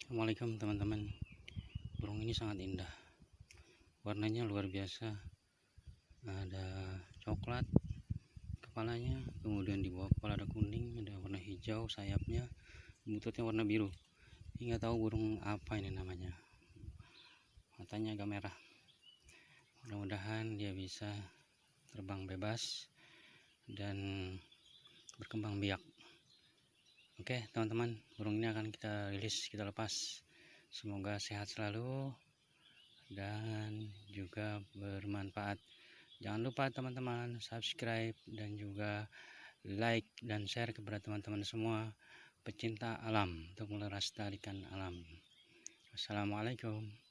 Assalamualaikum teman-teman. Burung ini sangat indah, warnanya luar biasa. Ada coklat kepalanya, kemudian di bawah kepala ada kuning, ada warna hijau sayapnya, bututnya warna biru. Nggak tahu burung apa ini namanya. Matanya agak merah. Mudah-mudahan dia bisa terbang bebas dan berkembang biak. Oke teman-teman, burung ini akan kita rilis, kita lepas. Semoga sehat selalu dan juga bermanfaat. Jangan lupa teman-teman subscribe dan juga like dan share kepada teman-teman semua pecinta alam untuk melestarikan alam. Wassalamualaikum.